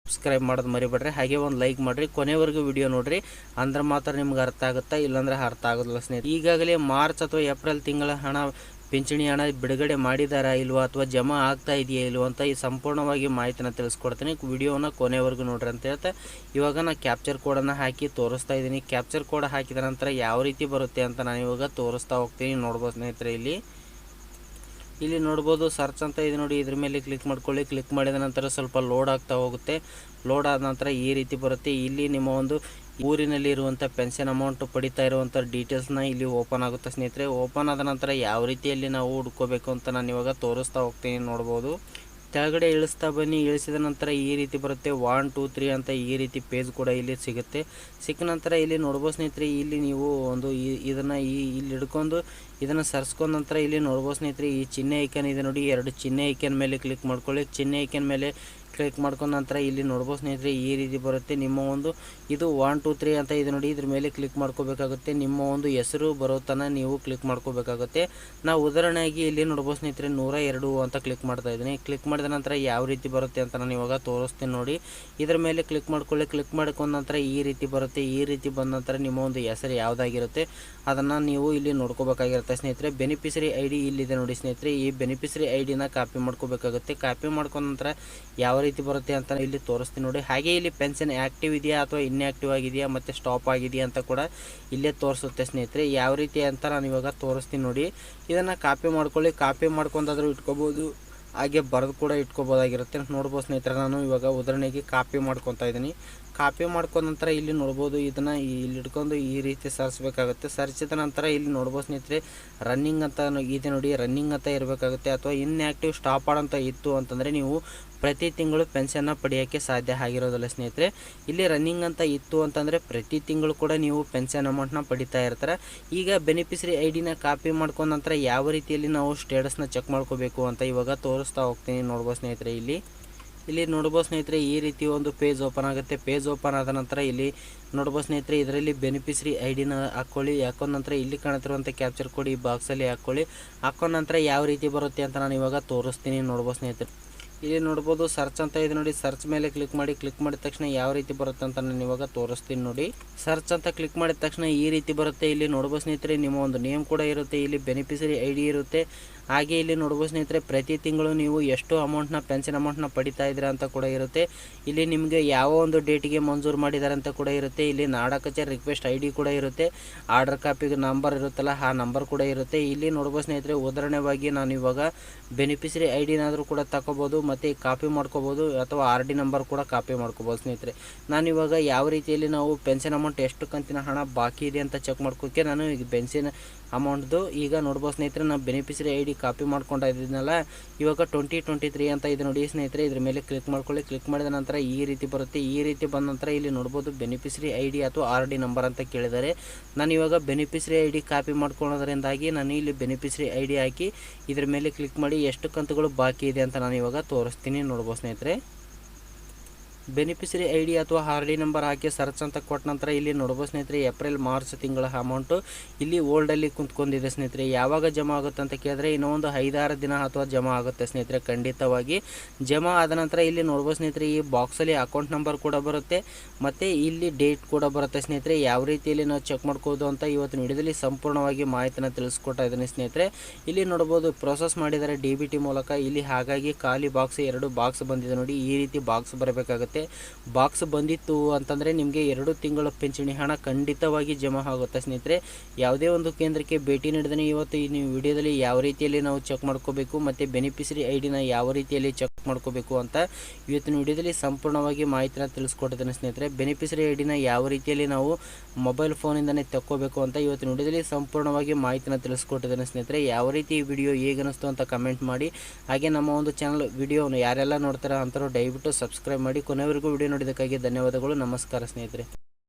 Subscribe ಮಾಡೋದು ಮರಿಬೇಡ್ರಿ, ಹಾಗೆ ಒಂದು ಲೈಕ್ ಮಾಡಿರಿ, ಕೊನೆವರೆಗೂ ವಿಡಿಯೋ ನೋಡಿರಿ, ಅಂದ್ರೆ ಮಾತ್ರ ನಿಮ್ಗೆ ಅರ್ಥ ಆಗುತ್ತಾ, ಇಲ್ಲಾಂದ್ರೆ ಅರ್ಥ ಆಗೋದಿಲ್ಲ ಸ್ನೇಹಿತರೆ. ಈಗಾಗಲೇ ಮಾರ್ಚ್ ಅಥವಾ ಏಪ್ರಿಲ್ ತಿಂಗಳ ಹಣ ಪಿಂಚಣಿ ಹಣ ಬಿಡುಗಡೆ ಮಾಡಿದಾರಾ ಇಲ್ವಾ ಅಥವಾ ಜಮಾ ಆಗ್ತಾ ಇದೆಯಾ ಇಲ್ವ ಅಂತ ಈ ಸಂಪೂರ್ಣವಾಗಿ ಮಾಹಿತಿನ ತಿಳಿಸ್ಕೊಡ್ತೀನಿ. ವಿಡಿಯೋನ ಕೊನೆವರೆಗೂ ನೋಡ್ರಿ ಅಂತ ಹೇಳ್ತಾ ಇವಾಗ ನಾನು ಕ್ಯಾಪ್ಚರ್ ಕೋಡನ್ನು ಹಾಕಿ ತೋರಿಸ್ತಾ ಇದ್ದೀನಿ. ಕ್ಯಾಪ್ಚರ್ ಕೋಡ್ ಹಾಕಿದ ನಂತರ ಯಾವ ರೀತಿ ಬರುತ್ತೆ ಅಂತ ನಾನು ಇವಾಗ ತೋರಿಸ್ತಾ ಹೋಗ್ತೀನಿ. ನೋಡ್ಬೋದು ಸ್ನೇಹಿತರೆ, ಇಲ್ಲಿ ನೋಡ್ಬೋದು ಸರ್ಚ್ ಅಂತ ಇದೆ ನೋಡಿ, ಇದ್ರ ಮೇಲೆ ಕ್ಲಿಕ್ ಮಾಡ್ಕೊಳ್ಳಿ. ಕ್ಲಿಕ್ ಮಾಡಿದ ನಂತರ ಸ್ವಲ್ಪ ಲೋಡ್ ಆಗ್ತಾ ಹೋಗುತ್ತೆ. ಲೋಡ್ ಆದ ನಂತರ ಈ ರೀತಿ ಬರುತ್ತೆ. ಇಲ್ಲಿ ನಿಮ್ಮ ಒಂದು ಊರಿನಲ್ಲಿ ಇರುವಂಥ ಪೆನ್ಷನ್ ಅಮೌಂಟ್ ಪಡಿತಾ ಇರುವಂಥ ಡೀಟೇಲ್ಸ್ನ ಇಲ್ಲಿ ಓಪನ್ ಆಗುತ್ತೆ ಸ್ನೇಹಿತರೆ. ಓಪನ್ ಆದ ನಂತರ ಯಾವ ರೀತಿಯಲ್ಲಿ ನಾವು ಹುಡ್ಕೋಬೇಕು ಅಂತ ನಾನು ಇವಾಗ ತೋರಿಸ್ತಾ ಹೋಗ್ತೀನಿ. ನೋಡ್ಬೋದು ಕೆಳಗಡೆ ಇಳಿಸ್ತಾ ಬನ್ನಿ. ಇಳಿಸಿದ ನಂತರ ಈ ರೀತಿ ಬರುತ್ತೆ 1 2 3 ಅಂತ ಈ ರೀತಿ ಪೇಜ್ ಕೂಡ ಇಲ್ಲಿ ಸಿಗುತ್ತೆ. ಸಿಕ್ಕ ನಂತರ ಇಲ್ಲಿ ನೋಡ್ಬೋದು ಸ್ನೇಹಿತರೆ, ಇಲ್ಲಿ ನೀವು ಒಂದು ಇದನ್ನು ಇಲ್ಲಿ ಹಿಡ್ಕೊಂಡು ಇದನ್ನು ಸರ್ಸ್ಕೊಂಡ ನಂತರ ಇಲ್ಲಿ ನೋಡ್ಬೋದು ಸ್ನೇಹಿತರೆ, ಈ ಚಿಹ್ನೆ ಐಕನ್ ಇದೆ ನೋಡಿ, 2 ಚಿಹ್ನೆ ಐಕನ್ ಮೇಲೆ ಕ್ಲಿಕ್ ಮಾಡ್ಕೊಳ್ಳಿ. ಚಿಹ್ನೆ ಐಕನ್ ಮೇಲೆ ಕ್ಲಿಕ್ ಮಾಡ್ಕೊಂಡ ನಂತರ ಇಲ್ಲಿ ನೋಡ್ಬೋದು ಸ್ನೇಹಿತರೆ, ಈ ರೀತಿ ಬರುತ್ತೆ. ನಿಮ್ಮ ಒಂದು ಇದು 1 2 3 ಅಂತ ಇದೆ ನೋಡಿ, ಇದ್ರ ಮೇಲೆ ಕ್ಲಿಕ್ ಮಾಡ್ಕೋಬೇಕಾಗುತ್ತೆ. ನಿಮ್ಮ ಒಂದು ಹೆಸರು ಬರೋ ತನಕ ನೀವು ಕ್ಲಿಕ್ ಮಾಡ್ಕೋಬೇಕಾಗುತ್ತೆ. ನಾವು ಉದಾಹರಣೆಯಾಗಿ ಇಲ್ಲಿ ನೋಡ್ಬೋದು ಸ್ನೇಹಿತರೆ 102 ಅಂತ ಕ್ಲಿಕ್ ಮಾಡ್ತಾ ಇದ್ದೀನಿ. ಕ್ಲಿಕ್ ಮಾಡಿದ ನಂತರ ಯಾವ ರೀತಿ ಬರುತ್ತೆ ಅಂತ ನಾನು ಇವಾಗ ತೋರಿಸ್ತೀನಿ ನೋಡಿ. ಇದ್ರ ಮೇಲೆ ಕ್ಲಿಕ್ ಮಾಡ್ಕೊಳ್ಳಿ. ಕ್ಲಿಕ್ ಮಾಡ್ಕೊಂಡ ನಂತರ ಈ ರೀತಿ ಬರುತ್ತೆ. ಈ ರೀತಿ ಬಂದ ನಂತರ ನಿಮ್ಮ ಒಂದು ಹೆಸರು ಯಾವುದಾಗಿರುತ್ತೆ ಅದನ್ನು ನೀವು ಇಲ್ಲಿ ನೋಡ್ಕೋಬೇಕಾಗಿರುತ್ತೆ ಸ್ನೇಹಿತರೆ. ಬೆನಿಫಿಷರಿ ಐ ಡಿ ಇಲ್ಲಿದೆ ನೋಡಿ ಸ್ನೇಹಿತರೆ, ಈ ಬೆನಿಫಿಷರಿ ಐ ಡಿನ ಕಾಪಿ ಮಾಡ್ಕೋಬೇಕಾಗುತ್ತೆ. ಕಾಪಿ ಮಾಡ್ಕೊಂಡ ನಂತರ ಯಾವ ರೀತಿ ಬರುತ್ತೆ ಅಂತ ಇಲ್ಲಿ ತೋರಿಸ್ತೀನಿ ನೋಡಿ. ಹಾಗೆ ಇಲ್ಲಿ ಪೆನ್ಷನ್ ಆ್ಯಕ್ಟಿವ್ ಇದೆಯಾ ಅಥವಾ ಇನ್ಆ್ಯಕ್ಟಿವ್ ಆಗಿದೆಯಾ ಮತ್ತು ಸ್ಟಾಪ್ ಆಗಿದೆಯಾ ಅಂತ ಕೂಡ ಇಲ್ಲೇ ತೋರಿಸುತ್ತೆ ಸ್ನೇಹಿತರೆ. ಯಾವ ರೀತಿ ಅಂತ ನಾನು ಇವಾಗ ತೋರಿಸ್ತೀನಿ ನೋಡಿ. ಇದನ್ನು ಕಾಪಿ ಮಾಡ್ಕೊಳ್ಳಿ. ಕಾಪಿ ಮಾಡ್ಕೊಂಡಾದರೂ ಇಟ್ಕೋಬೋದು, ಹಾಗೆ ಬರೆದು ಕೂಡ ಇಟ್ಕೋಬೋದಾಗಿರುತ್ತೆ. ನೋಡ್ಬೋದು ಸ್ನೇಹಿತರೆ, ನಾನು ಇವಾಗ ಉದಾಹರಣೆಗೆ ಕಾಪಿ ಮಾಡ್ಕೊತಾ ಇದ್ದೀನಿ. ಕಾಪಿ ಮಾಡ್ಕೊಂಡ ನಂತರ ಇಲ್ಲಿ ನೋಡ್ಬೋದು, ಇದನ್ನು ಇಲ್ಲಿ ಹಿಡ್ಕೊಂಡು ಈ ರೀತಿ ಸರಿಸಬೇಕಾಗುತ್ತೆ. ಸರಿಸಿದ ನಂತರ ಇಲ್ಲಿ ನೋಡ್ಬೋದು ಸ್ನೇಹಿತರೆ, ರನ್ನಿಂಗ್ ಅಂತ ಇದೆ ನೋಡಿ, ರನ್ನಿಂಗ್ ಅಂತ ಇರಬೇಕಾಗುತ್ತೆ. ಅಥವಾ ಇನ್ಆ್ಯಕ್ಟಿವ್ ಸ್ಟಾಪ್ ಅಂತ ಇತ್ತು ಅಂತಂದರೆ ನೀವು ಪ್ರತಿ ತಿಂಗಳು ಪೆನ್ಷನ್ನ ಪಡೆಯೋಕ್ಕೆ ಸಾಧ್ಯ ಆಗಿರೋದಿಲ್ಲ ಸ್ನೇಹಿತರೆ. ಇಲ್ಲಿ ರನ್ನಿಂಗ್ ಅಂತ ಇತ್ತು ಅಂತಂದರೆ ಪ್ರತಿ ತಿಂಗಳು ಕೂಡ ನೀವು ಪೆನ್ಷನ್ ಅಮೌಂಟ್ನ ಪಡಿತಾ ಇರ್ತಾರೆ. ಈಗ ಬೆನಿಫಿಷರಿ ಐ ಡಿನ ಕಾಪಿ ಮಾಡ್ಕೊಂಡ ನಂತರ ಯಾವ ರೀತಿಯಲ್ಲಿ ನಾವು ಸ್ಟೇಟಸ್ನ ಚೆಕ್ ಮಾಡ್ಕೋಬೇಕು ಅಂತ ಇವಾಗ ತೋರಿಸ್ತಾ ಹೋಗ್ತೀನಿ. ನೋಡ್ಬೋದು ಸ್ನೇಹಿತರೆ, ಇಲ್ಲಿ ನೋಡ್ಬೋದು ಸ್ನೇಹಿತರೆ, ಈ ರೀತಿ ಒಂದು ಪೇಜ್ ಓಪನ್ ಆಗುತ್ತೆ. ಪೇಜ್ ಓಪನ್ ಆದ ನಂತರ ಇಲ್ಲಿ ನೋಡ್ಬೋದು ಸ್ನೇಹಿತರೆ, ಇದರಲ್ಲಿ ಬೆನಿಫಿಷರಿ ಐ ಡಿನ ಹಾಕ್ಕೊಳ್ಳಿ. ಹಾಕೊಂಡ ನಂತರ ಇಲ್ಲಿ ಕಾಣ್ತಿರುವಂಥ ಕ್ಯಾಪ್ಚರ್ ಕೋಡ್ ಈ ಬಾಕ್ಸಲ್ಲಿ ಹಾಕ್ಕೊಳ್ಳಿ. ಹಾಕೊಂಡ ನಂತರ ಯಾವ ರೀತಿ ಬರುತ್ತೆ ಅಂತ ನಾನು ಇವಾಗ ತೋರಿಸ್ತೀನಿ. ನೋಡ್ಬೋದು ಸ್ನೇಹಿತರೆ, ಇಲ್ಲಿ ನೋಡ್ಬೋದು ಸರ್ಚ್ ಅಂತ ಇದೆ ನೋಡಿ. ಸರ್ಚ್ ಮೇಲೆ ಕ್ಲಿಕ್ ಮಾಡಿ. ಕ್ಲಿಕ್ ಮಾಡಿದ ತಕ್ಷಣ ಯಾವ ರೀತಿ ಬರುತ್ತೆ ಅಂತ ನಾನು ಇವಾಗ ತೋರಿಸ್ತೀನಿ ನೋಡಿ. ಸರ್ಚ್ ಅಂತ ಕ್ಲಿಕ್ ಮಾಡಿದ ತಕ್ಷಣ ಈ ರೀತಿ ಬರುತ್ತೆ. ಇಲ್ಲಿ ನೋಡ್ಬೋದು ಸ್ನೇಹಿತರೆ, ನಿಮ್ಮ ಒಂದು ನೇಮ್ ಕೂಡ ಇರುತ್ತೆ, ಇಲ್ಲಿ ಬೆನಿಫಿಷರಿ ಐ ಡಿ ಇರುತ್ತೆ. ಹಾಗೆ ಇಲ್ಲಿ ನೋಡ್ಬೋದು ಸ್ನೇಹಿತರೆ, ಪ್ರತಿ ತಿಂಗಳು ನೀವು ಎಷ್ಟು ಅಮೌಂಟ್ನ ಪೆನ್ಷನ್ ಅಮೌಂಟ್ನ ಪಡಿತಾ ಇದ್ದೀರಾ ಅಂತ ಕೂಡ ಇರುತ್ತೆ. ಇಲ್ಲಿ ನಿಮಗೆ ಯಾವ ಒಂದು ಡೇಟಿಗೆ ಮಂಜೂರು ಮಾಡಿದ್ದಾರೆ ಅಂತ ಕೂಡ ಇರುತ್ತೆ. ಇಲ್ಲಿ ನಾಡ ಕಚೇರಿ ರಿಕ್ವೆಸ್ಟ್ ಐ ಡಿ ಕೂಡ ಇರುತ್ತೆ. ಆರ್ಡರ್ ಕಾಪಿಗೆ ನಂಬರ್ ಇರುತ್ತಲ್ಲ, ಆ ನಂಬರ್ ಕೂಡ ಇರುತ್ತೆ. ಇಲ್ಲಿ ನೋಡ್ಬೋದು ಸ್ನೇಹಿತರೆ, ಉದಾಹರಣೆವಾಗಿ ನಾನು ಇವಾಗ ಬೆನಿಫಿಷರಿ ಐ ಡಿನಾದರೂ ಕೂಡ ತಗೋಬೋದು ಮತ್ತು ಕಾಪಿ ಮಾಡ್ಕೋಬೋದು, ಅಥವಾ ಆರ್ ಡಿ ನಂಬರ್ ಕೂಡ ಕಾಪಿ ಮಾಡ್ಕೋಬೋದು ಸ್ನೇಹಿತರೆ. ನಾನಿವಾಗ ಯಾವ ರೀತಿಯಲ್ಲಿ ನಾವು ಪೆನ್ಷನ್ ಅಮೌಂಟ್ ಎಷ್ಟು ಕಂತಿನ ಹಣ ಬಾಕಿ ಇದೆ ಅಂತ ಚೆಕ್ ಮಾಡ್ಕೋಕ್ಕೆ ನಾನು ಈಗ ಪೆನ್ಷನ್ ಅಮೌಂಟ್ದು ಈಗ ನೋಡ್ಬೋದು ಸ್ನೇಹಿತರೆ, ನಾನು ಬೆನಿಫಿಷರಿ ಐ ಡಿ ಕಾಪಿ ಮಾಡ್ಕೊಂಡಿದ್ದೀನಲ್ಲ, ಇವಾಗ 2023 ಅಂತ ಇದೆ ನೋಡಿ ಸ್ನೇಹಿತರೆ. ಇದ್ರ ಮೇಲೆ ಕ್ಲಿಕ್ ಮಾಡ್ಕೊಳ್ಳಿ. ಕ್ಲಿಕ್ ಮಾಡಿದ ನಂತರ ಈ ರೀತಿ ಬರುತ್ತೆ. ಈ ರೀತಿ ಬಂದ ನಂತರ ಇಲ್ಲಿ ನೋಡ್ಬೋದು ಬೆನಿಫಿಷರಿ ಐ ಡಿ ಅಥವಾ ಆರ್ ಡಿ ನಂಬರ್ ಅಂತ ಕೇಳಿದ್ದಾರೆ. ನಾನು ಇವಾಗ ಬೆನಿಫಿಷರಿ ಐ ಡಿ ಕಾಪಿ ಮಾಡ್ಕೊಳ್ಳೋದ್ರಿಂದಾಗಿ ನಾನು ಇಲ್ಲಿ ಬೆನಿಫಿಷರಿ ಐ ಡಿ ಹಾಕಿ ಇದ್ರ ಮೇಲೆ ಕ್ಲಿಕ್ ಮಾಡಿ ಎಷ್ಟು ಕಂತುಗಳು ಬಾಕಿ ಇದೆ ಅಂತ ನಾನು ಇವಾಗ ತೋರಿಸ್ತೀನಿ. ನೋಡ್ಬೋದು ಸ್ನೇಹಿತರೆ, ಬೆನಿಫಿಷರಿ ಐ ಡಿ ಅಥವಾ ಆರ್ ಡಿ ನಂಬರ್ ಹಾಕಿ ಸರ್ಚ್ ಅಂತ ಕೊಟ್ಟ ನಂತರ ಇಲ್ಲಿ ನೋಡ್ಬೋದು ಸ್ನೇಹಿತರೆ, ಏಪ್ರಿಲ್ ಮಾರ್ಚ್ ತಿಂಗಳ ಅಮೌಂಟು ಇಲ್ಲಿ ಓಲ್ಡಲ್ಲಿ ಕುಂತ್ಕೊಂಡಿದೆ ಸ್ನೇಹಿತರೆ. ಯಾವಾಗ ಜಮಾ ಆಗುತ್ತೆ ಅಂತ ಕೇಳಿದ್ರೆ ಇನ್ನೊಂದು 5-6 ದಿನ ಅಥವಾ ಜಮಾ ಆಗುತ್ತೆ ಸ್ನೇಹಿತರೆ. ಖಂಡಿತವಾಗಿ ಜಮಾ ಆದ ನಂತರ ಇಲ್ಲಿ ನೋಡ್ಬೋದು ಸ್ನೇಹಿತರೆ, ಈ ಬಾಕ್ಸಲ್ಲಿ ಅಕೌಂಟ್ ನಂಬರ್ ಕೂಡ ಬರುತ್ತೆ ಮತ್ತು ಇಲ್ಲಿ ಡೇಟ್ ಕೂಡ ಬರುತ್ತೆ ಸ್ನೇಹಿತರೆ. ಯಾವ ರೀತಿಯಲ್ಲಿ ನಾವು ಚೆಕ್ ಮಾಡ್ಕೋದು ಅಂತ ಇವತ್ತಿನ ವಿಡಿಯೋದಲ್ಲಿ ಸಂಪೂರ್ಣವಾಗಿ ಮಾಹಿತಿನ ತಿಳಿಸ್ಕೊಡ್ತಾ ಇದ್ದೀನಿ ಸ್ನೇಹಿತರೆ. ಇಲ್ಲಿ ನೋಡ್ಬೋದು ಪ್ರೊಸೆಸ್ ಮಾಡಿದ್ದಾರೆ DBT ಮೂಲಕ. ಇಲ್ಲಿ ಹಾಗಾಗಿ ಖಾಲಿ ಬಾಕ್ಸ್ 2 ಬಾಕ್ಸ್ ಬಂದಿದೆ ನೋಡಿ. ಈ ರೀತಿ ಬಾಕ್ಸ್ ಬರಬೇಕಾಗುತ್ತೆ. ಬಾಕ್ಸ್ ಬಂದಿತ್ತು ಅಂತಂದರೆ ನಿಮಗೆ 2 ತಿಂಗಳ ಪಿಂಚಣಿ ಹಣ ಖಂಡಿತವಾಗಿ ಜಮಾ ಆಗುತ್ತೆ ಸ್ನೇಹಿತರೆ. ಯಾವುದೇ ಒಂದು ಕೇಂದ್ರಕ್ಕೆ ಭೇಟಿ ನೀಡಿದರೆ ಇವತ್ತು ಈ ವಿಡಿಯೋದಲ್ಲಿ ಯಾವ ರೀತಿಯಲ್ಲಿ ನಾವು ಚೆಕ್ ಮಾಡ್ಕೋಬೇಕು ಮತ್ತು ಬೆನಿಫಿಷರಿ ಐ ಡಿನ ಯಾವ ರೀತಿಯಲ್ಲಿ ಚೆಕ್ ಮಾಡ್ಕೋಬೇಕು ಅಂತ ಇವತ್ತಿನ ವಿಡಿಯೋದಲ್ಲಿ ಸಂಪೂರ್ಣವಾಗಿ ಮಾಹಿತಿನ ತಿಳಿಸ್ಕೊಟ್ಟಿದ್ದೇನೆ ಸ್ನೇಹಿತರೆ. ಬೆನಿಫಿಷರಿ ಐ ಡಿನ ಯಾವ ರೀತಿಯಲ್ಲಿ ನಾವು ಮೊಬೈಲ್ ಫೋನಿಂದನೇ ತಕ್ಕೋಬೇಕು ಅಂತ ಇವತ್ತಿನ ವಿಡಿಯೋದಲ್ಲಿ ಸಂಪೂರ್ಣವಾಗಿ ಮಾಹಿತಿನ ತಿಳಿಸ್ಕೊಟ್ಟಿದ್ದೇನೆ ಸ್ನೇಹಿತರೆ. ಯಾವ ರೀತಿ ಈ ವಿಡಿಯೋ ಹೇಗನಿಸ್ತು ಅಂತ ಕಮೆಂಟ್ ಮಾಡಿ. ಹಾಗೆ ನಮ್ಮ ಒಂದು ಚಾನಲ್ ವಿಡಿಯೋನ ಯಾರೆಲ್ಲ ನೋಡ್ತಾರೆ ಅಂಥವ್ರು ದಯವಿಟ್ಟು ಸಬ್ಸ್ಕ್ರೈಬ್ ಮಾಡಿ. ಕೊನೆವರೆಗೂ ವಿಡಿಯೋ ನೋಡಿದ್ದಕ್ಕಾಗಿ ಧನ್ಯವಾದಗಳು. ನಮಸ್ಕಾರ ಸ್ನೇಹಿತರೆ.